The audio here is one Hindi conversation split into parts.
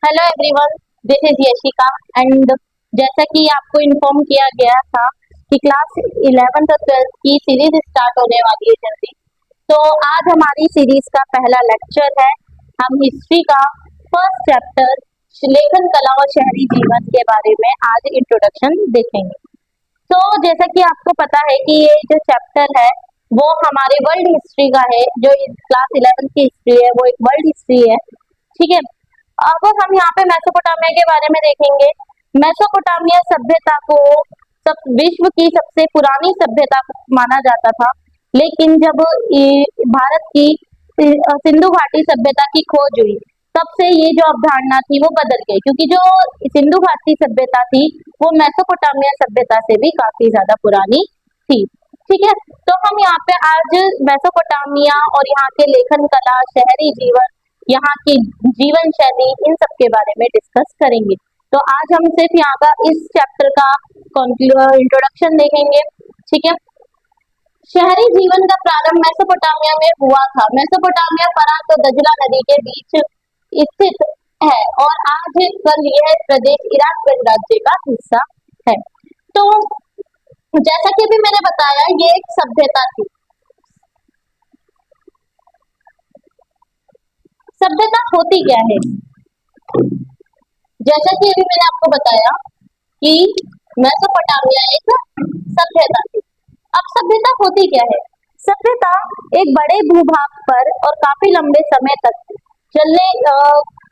Hello everyone, this is Yashika and जैसा कि आपको इन्फॉर्म किया गया था कि क्लास 11th और 12th की सीरीज स्टार्ट होने वाली है जल्दी। तो आज हमारी सीरीज का पहला लेक्चर है। हम हिस्ट्री का फर्स्ट चैप्टर लेखन कला और शहरी जीवन के बारे में आज इंट्रोडक्शन देखेंगे। तो जैसा कि आपको पता है कि ये जो चैप्टर है वो हमारे वर्ल्ड हिस्ट्री का है। जो क्लास 11th की हिस्ट्री है वो एक वर्ल्ड हिस्ट्री है। ठीक है। अब हम यहाँ पे मेसोपोटामिया के बारे में देखेंगे। मेसोपोटामिया सभ्यता को सब विश्व की सबसे पुरानी सभ्यता माना जाता था, लेकिन जब भारत की सिंधु घाटी सभ्यता की खोज हुई तब से ये जो अवधारणा थी वो बदल गई, क्योंकि जो सिंधु घाटी सभ्यता थी वो मेसोपोटामिया सभ्यता से भी काफी ज्यादा पुरानी थी। ठीक है। तो हम यहाँ पे आज मेसोपोटामिया और यहाँ के लेखन कला, शहरी जीवन, यहाँ की जीवन शैली, इन सब के बारे में डिस्कस करेंगे। तो आज हम सिर्फ यहाँ का इस चैप्टर का इंट्रोडक्शन देखेंगे। ठीक है। शहरी जीवन का प्रारंभ मेसोपोटामिया में हुआ था। मेसोपोटामिया फरात और दजला नदी के बीच स्थित है और आज कल यह प्रदेश इराक गणराज्य का हिस्सा है। तो जैसा कि अभी मैंने बताया, ये एक सभ्यता थी। सभ्यता होती क्या है? जैसा कि अभी मैंने आपको बताया कि मेसोपोटामिया एक सभ्यता थी। अब सभ्यता होती क्या है? सभ्यता एक बड़े भूभाग पर और काफी लंबे समय तक चलने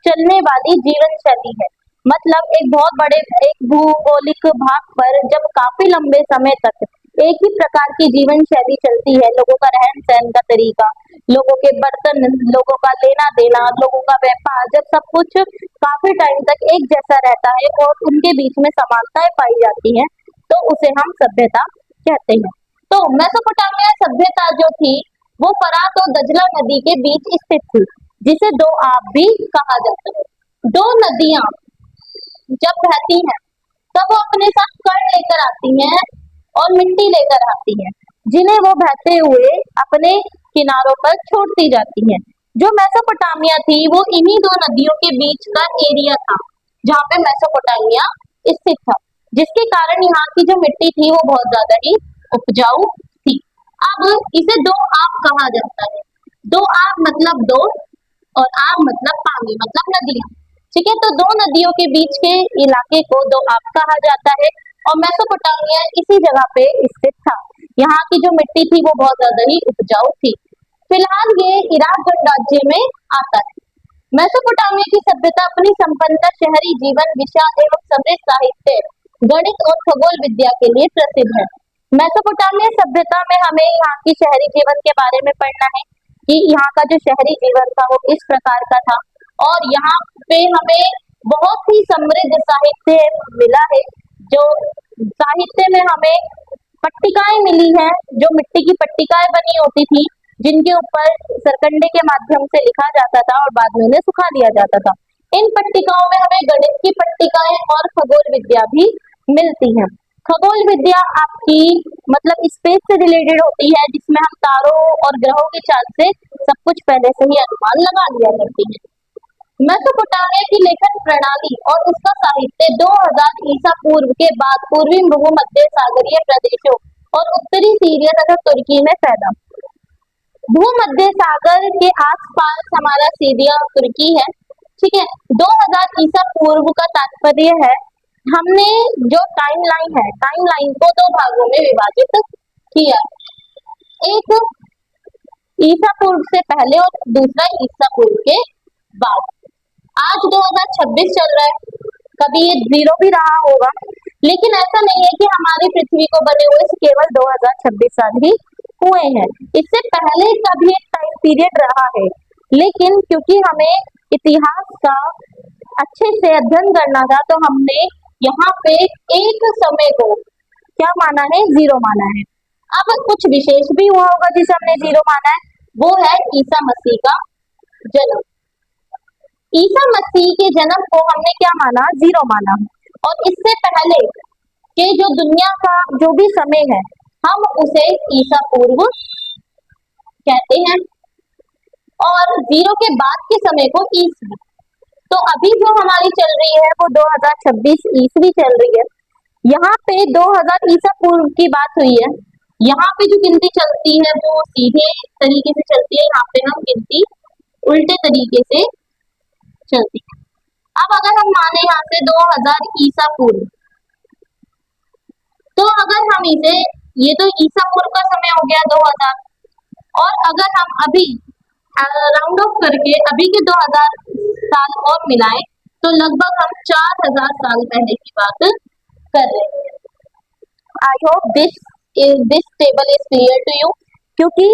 चलने वाली जीवन शैली है। मतलब एक बहुत बड़े एक भूगोलिक भाग पर जब काफी लंबे समय तक एक ही प्रकार की जीवन शैली चलती है, लोगों का रहन सहन का तरीका, लोगों के बर्तन, लोगों का लेना देना, लोगों का व्यापार, जब सब कुछ काफी टाइम तक एक जैसा रहता है और उनके बीच में समानताएं पाई जाती हैं, तो उसे हम सभ्यता कहते हैं। तो मेसोपोटामिया सभ्यता जो थी वो फरात और दजला नदी के बीच स्थित थी, जिसे दो आप भी कहा जाता है। दो नदियां जब बहती हैं तब वो अपने साथ कण लेकर आती हैं और मिट्टी लेकर आती हैं, जिन्हें वो बहते हुए अपने किनारों पर छोड़ती जाती हैं। जो मेसोपोटामिया थी वो इन्हीं दो नदियों के बीच का एरिया था जहाँ पे मेसोपोटामिया स्थित था, जिसके कारण यहाँ की जो मिट्टी थी वो बहुत ज्यादा ही उपजाऊ थी। अब इसे दो आप कहा जाता है। दो आप मतलब दो और आब मतलब पानी, मतलब नदियां। ठीक है। तो दो नदियों के बीच के इलाके को दो आप कहा जाता है और मेसोपोटामिया इसी जगह पे स्थित था। यहाँ की जो मिट्टी थी वो बहुत ज्यादा ही उपजाऊ थी। फिलहाल ये इराक गणराज्य में आता है। मेसोपोटामिया की सभ्यता अपनी संपन्नता, शहरी जीवन, विशाल एवं समृद्ध साहित्य, गणित और खगोल विद्या के लिए प्रसिद्ध है। मेसोपोटामिया सभ्यता में हमें यहाँ की शहरी जीवन के बारे में पढ़ना है कि यहाँ का जो शहरी जीवन था वो इस प्रकार का था और यहाँ पे हमें बहुत ही समृद्ध साहित्य मिला है। जो साहित्य में हमें पट्टिकाएं मिली हैं, जो मिट्टी की पट्टिकाएं बनी होती थी, जिनके ऊपर सरकंडे के माध्यम से लिखा जाता था और बाद में उन्हें सुखा दिया जाता था। इन पट्टिकाओं में हमें गणित की पट्टिकाएं और खगोल विद्या भी मिलती हैं। खगोल विद्या आपकी मतलब स्पेस से रिलेटेड होती है, जिसमें हम तारों और ग्रहों की चाल से सब कुछ पहले से ही अनुमान लगा लिया करती है। मेसोपोटामिया की लेखन प्रणाली और उसका साहित्य 2000 ईसा पूर्व के बाद पूर्वी भूमध्य सागरीय प्रदेशों और उत्तरी सीरिया तथा तुर्की में फैला। भूमध्य सागर के आसपास हमारा सीरिया और तुर्की है। ठीक है। 2000 ईसा पूर्व का तात्पर्य है, हमने जो टाइमलाइन है, टाइमलाइन को दो भागों में विभाजित किया। एक ईसा पूर्व से पहले और दूसरा ईसा पूर्व के बाद। आज 2026 चल रहा है, कभी ये जीरो भी रहा होगा, लेकिन ऐसा नहीं है कि हमारी पृथ्वी को बने हुए केवल 2026 साल ही हुए हैं। इससे पहले का भी एक टाइम पीरियड रहा है, लेकिन क्योंकि हमें इतिहास का अच्छे से अध्ययन करना था तो हमने यहाँ पे एक समय को क्या माना है? जीरो माना है। अब कुछ विशेष भी हुआ होगा जिसे हमने जीरो माना है, वो है ईसा मसीह का जन्म। ईसा मसीह के जन्म को हमने क्या माना? जीरो माना। और इससे पहले के जो दुनिया का जो भी समय है हम उसे ईसा पूर्व कहते हैं और जीरो के बाद के समय को ईसवी। तो अभी जो हमारी चल रही है वो 2026 ईस्वी चल रही है। यहाँ पे 2000 ईसा पूर्व की बात हुई है। यहाँ पे जो गिनती चलती है वो सीधे तरीके से चलती है, यहाँ पे हम गिनती उल्टे तरीके से चलती है। अब अगर हम माने यहाँ से 2000 ईसा पूर्व, तो अगर हम इसे, ये तो ईसा पूर्व का समय हो गया 2000, और अगर हम अभी राउंड ऑफ करके अभी के 2000 साल और मिलाएं तो लगभग हम 4000 साल पहले की बात कर रहे हैं। I hope this table is clear to you, क्योंकि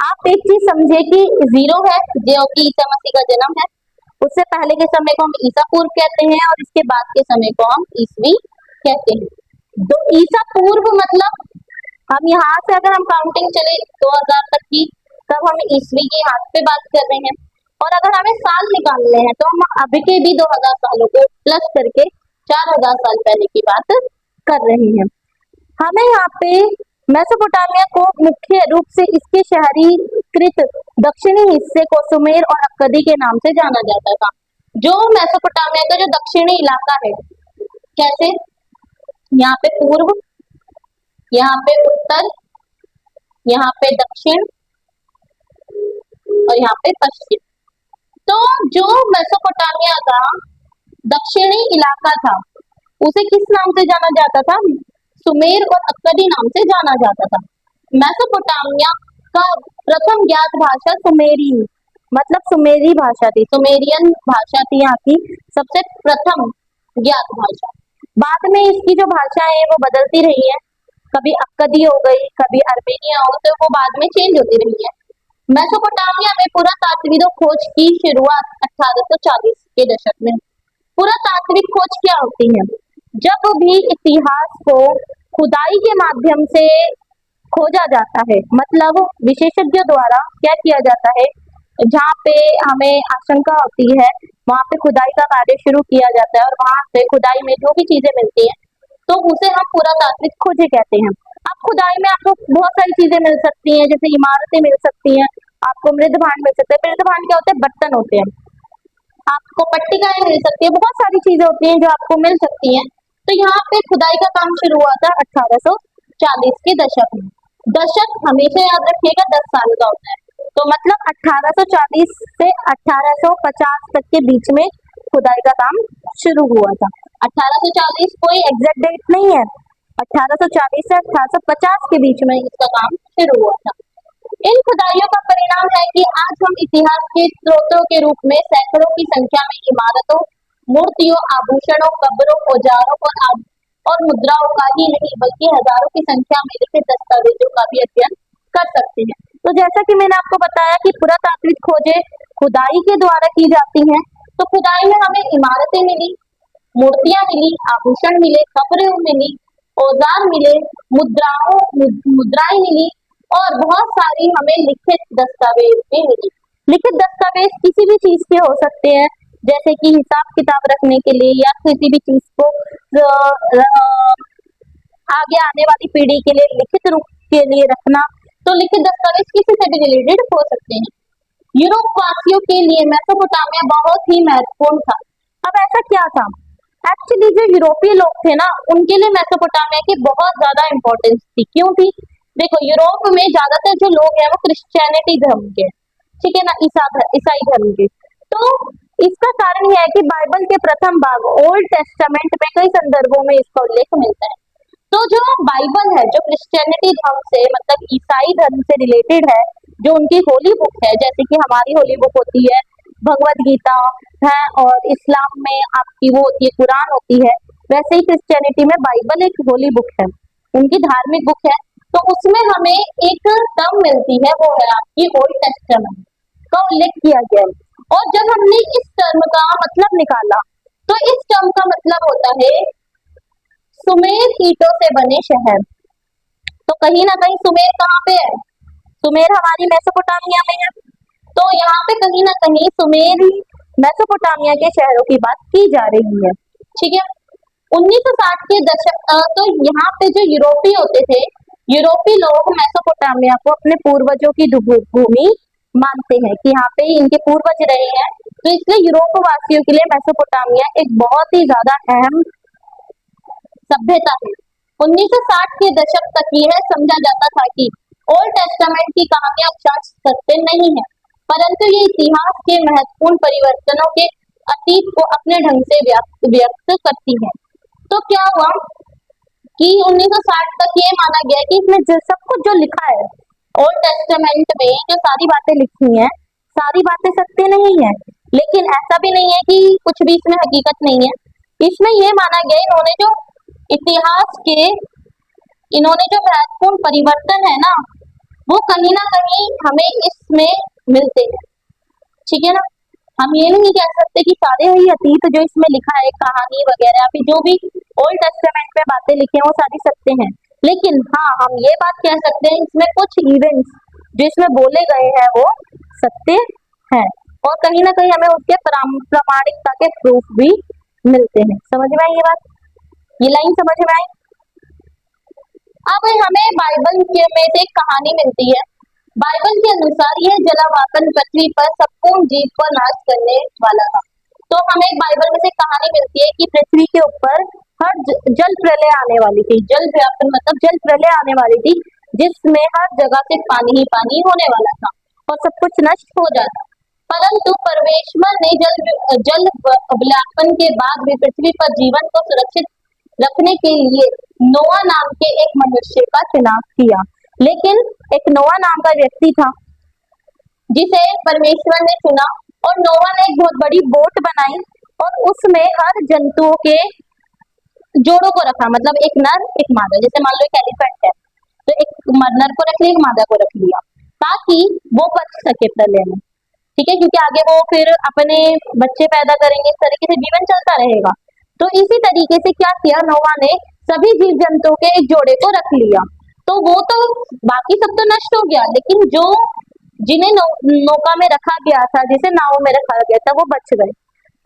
आप एक चीज समझे कि जीरो है जो कि ईसा मसीह का जन्म है, उससे पहले के समय को हम ईसा पूर्व कहते हैं और इसके बाद के समय को हम ईस्वी कहते हैं। तो ईसा पूर्व मतलब हम यहाँ से अगर हम काउंटिंग चले 2000 तक की, तब हम ईस्वी की हाथ पे बात कर रहे हैं, और अगर हमें साल निकालने हैं तो हम अभी के भी 2000 सालों को प्लस करके 4000 साल पहले की बात कर रहे हैं। हमें यहाँ पे मेसोपोटामिया को मुख्य रूप से इसके शहरीकृत दक्षिणी हिस्से को सुमेर और अक्कदी के नाम से जाना जाता था। जो मेसोपोटामिया का जो दक्षिणी इलाका है, कैसे, यहाँ पे पूर्व, यहाँ पे उत्तर, यहाँ पे दक्षिण और यहाँ पे पश्चिम। तो जो मेसोपोटामिया का दक्षिणी इलाका था उसे किस नाम से जाना जाता था? सुमेर और अक्कदी नाम से जाना जाता था। मेसोपोटामिया का प्रथम ज्ञात भाषा सुमेरी, मतलब सुमेरी भाषा थी, सुमेरियन भाषा थी यहाँ की सबसे प्रथम ज्ञात भाषा। बाद में इसकी जो भाषाएं हैं वो बदलती रही है, कभी अक्कदी हो गई, कभी अर्मेनिया हो, तो वो बाद में चेंज होती रही है। मेसोपोटामिया में पुरातात्विक खोज की शुरुआत 1840 के दशक में। पुरातात्विक खोज क्या होती है? जब भी इतिहास को खुदाई के माध्यम से खोजा जाता है, मतलब विशेषज्ञों द्वारा क्या किया जाता है, जहाँ पे हमें आशंका होती है वहां पे खुदाई का कार्य शुरू किया जाता है, और वहां से खुदाई में जो भी चीजें मिलती है तो उसे हम पुरातात्विक खोजें कहते हैं। अब खुदाई में आपको बहुत सारी चीजें मिल सकती हैं, जैसे इमारतें मिल सकती हैं, आपको मृद भांड मिल सकते हैं। मृद भांड क्या होते हैं? बर्तन होते हैं। आपको पट्टिकाएं मिल सकती है, बहुत सारी चीजें होती हैं जो आपको मिल सकती हैं। तो यहाँ पे खुदाई का काम शुरू हुआ था 1840 के दशक में। दशक हमेशा याद रखिएगा 10 साल का होता है, तो मतलब 1840 से 1850 तक के बीच में खुदाई का काम शुरू हुआ था। 1840 कोई एग्जैक्ट डेट नहीं है, 1840 से 1850 के बीच में इसका काम शुरू हुआ था। इन खुदाइयों का परिणाम है कि आज हम इतिहास के स्रोतों के रूप में सैकड़ों की संख्या में इमारतों, मूर्तियों, आभूषणों, कब्रों, औजारों और मुद्राओं का ही नहीं बल्कि हजारों की संख्या में लिखित दस्तावेजों का भी अध्ययन कर सकते हैं। तो जैसा कि मैंने आपको बताया कि पुरातात्विक खोजें खुदाई के द्वारा की जाती हैं, तो खुदाई में हमें इमारतें मिली, मूर्तियां मिली, आभूषण मिले, कब्रें मिली, औजार मिले, मुद्राएं मिली, और बहुत सारी हमें लिखित दस्तावेज भी मिली। लिखित दस्तावेज किसी भी चीज के हो सकते हैं, जैसे कि हिसाब किताब रखने के लिए या किसी भी चीज को आगे आने वाली पीढ़ी के लिए लिखित रूप के लिए रखना, तो लिखित दस्तावेज किसी से भी रिलेटेड हो सकते हैं। यूरोप वासियों के लिए मेसोपोटामिया बहुत ही महत्वपूर्ण था। अब ऐसा क्या था? एक्चुअली जो यूरोपीय लोग थे ना, उनके लिए मेसोपोटामिया की बहुत ज्यादा इंपॉर्टेंस थी। क्यों थी? देखो, यूरोप में ज्यादातर जो लोग हैं वो क्रिश्चियनिटी धर्म के, ठीक है ना, ईसाई धर्म के। तो इसका कारण यह है कि बाइबल के प्रथम भाग ओल्ड टेस्टामेंट में कई संदर्भों में इसका उल्लेख मिलता है। तो जो बाइबल है, जो क्रिश्चियनिटी धर्म से मतलब ईसाई धर्म से रिलेटेड है, जो उनकी होली बुक है, जैसे कि हमारी होली बुक होती है भगवत गीता है, और इस्लाम में आपकी वो होती है कुरान होती है, वैसे ही क्रिश्चियनिटी में बाइबल एक होली बुक है, उनकी धार्मिक बुक है। तो उसमें हमें एक टर्म मिलती है, वो है आपकी ओल्ड टेस्टामेंट का उल्लेख किया गया है। और जब हमने इस टर्म का मतलब निकाला, तो इस टर्म का मतलब होता है सुमेर ईंटों से बने शहर। तो कहीं ना कहीं सुमेर कहाँ पे है? सुमेर हमारी मेसोपोटामिया में है, तो यहाँ पे कहीं ना कहीं सुमेर मेसोपोटामिया के शहरों की बात की जा रही है, ठीक है। 1960 के दशक तो यहाँ पे जो यूरोपीय होते थे, यूरोपीय लोग मेसोपोटामिया को अपने पूर्वजों की भूमि मानते हैं कि यहाँ पे इनके पूर्वज रहे हैं, तो इसलिए यूरोप वासियों के लिए मेसोपोटामिया एक बहुत ही ज्यादा अहम सभ्यता है। 1960 के दशक तक यह समझा जाता था कि ओल्ड टेस्टामेंट की कहानियां अक्षांश सत्य नहीं है, परंतु ये इतिहास के महत्वपूर्ण परिवर्तनों के अतीत को अपने ढंग से व्यक्त करती है। तो क्या हुआ कि 1960 तक ये माना गया कि इसमें सब कुछ जो लिखा है ओल्ड टेस्टामेंट में, जो सारी बातें लिखी हैं, सारी बातें सत्य नहीं है। लेकिन ऐसा भी नहीं है कि कुछ भी इसमें हकीकत नहीं है। इसमें ये माना गया इन्होंने जो महत्वपूर्ण परिवर्तन है ना, वो कहीं ना कहीं हमें इसमें मिलते हैं। ठीक है ना। हम ये नहीं कह सकते कि सारे ही अतीत जो इसमें लिखा है, कहानी वगैरह, अभी जो भी ओल्ड टेस्टामेंट में बातें लिखी हैं वो सारी सत्य हैं। लेकिन हाँ, हम ये बात कह सकते हैं इसमें कुछ इवेंट्स जो इसमें बोले गए हैं वो सत्य हैं, और कहीं ना कहीं हमें उसके प्रामाणिकता के प्रूफ भी मिलते हैं। समझ में आई ये बात? ये लाइन समझ में आई? अब हमें बाइबल में से एक कहानी मिलती है। बाइबल के अनुसार यह जलावापन पृथ्वी पर संपूर्ण जीव को नाश करने वाला था। तो हमें बाइबल में से कहानी मिलती है कि पृथ्वी के ऊपर हर जल प्रलय आने वाली थी। जल व्यापन मतलब जल प्रलय आने वाली थी, जिसमें हर जगह से पानी ही पानी होने वाला था और सब कुछ नष्ट हो जाता। परंतु परमेश्वर ने जल व्यापन के बाद भी पृथ्वी पर जीवन को सुरक्षित रखने के लिए नोआ नाम के एक मनुष्य का चुनाव किया। लेकिन एक नोआ नाम का व्यक्ति था जिसे परमेश्वर ने चुना, और नोआ ने एक बहुत बड़ी बोट बनाई और उसमें हर जंतुओं के जोड़ों को रखा, मतलब एक नर एक मादा। जैसे मान लो एक एलिफेंट है तो एक नर को रख लिया, एक मादा को रख लिया, ताकि वो बच सके प्रलय में। ठीक है, क्योंकि आगे वो फिर अपने बच्चे पैदा करेंगे, इस तरीके से जीवन चलता रहेगा। तो इसी तरीके से क्या किया, नोवा ने सभी जीव जंतुओं के एक जोड़े को रख लिया। तो वो तो बाकी सब तो नष्ट हो गया, लेकिन जो जिन्हें नौका में रखा गया था, जिसे नाव में रखा गया था, वो बच गए।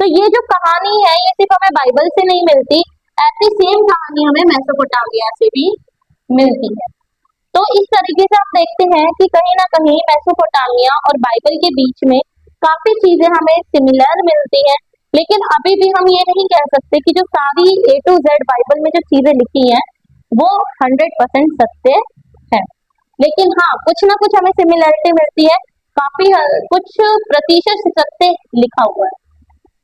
तो ये जो कहानी है ये सिर्फ हमें बाइबल से नहीं मिलती, ऐसी सेम कहानी हमें मेसोपोटामिया से भी मिलती है। तो इस तरीके से आप देखते हैं कि कहीं ना कहीं मेसोपोटामिया और बाइबल के बीच में काफी चीजें हमें सिमिलर मिलती हैं। लेकिन अभी भी हम ये नहीं कह सकते कि जो सारी A to Z बाइबल में जो चीजें लिखी हैं वो 100% सत्य है। लेकिन हाँ, कुछ ना कुछ हमें सिमिलरिटी मिलती है, काफी कुछ प्रतिशत सत्य लिखा हुआ है।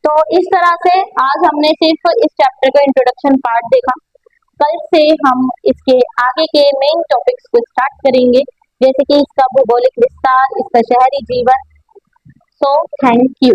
तो इस तरह से आज हमने सिर्फ इस चैप्टर का इंट्रोडक्शन पार्ट देखा। कल से हम इसके आगे के मेन टॉपिक्स को स्टार्ट करेंगे, जैसे कि इसका भौगोलिक विस्तार, इसका शहरी जीवन। So thank you.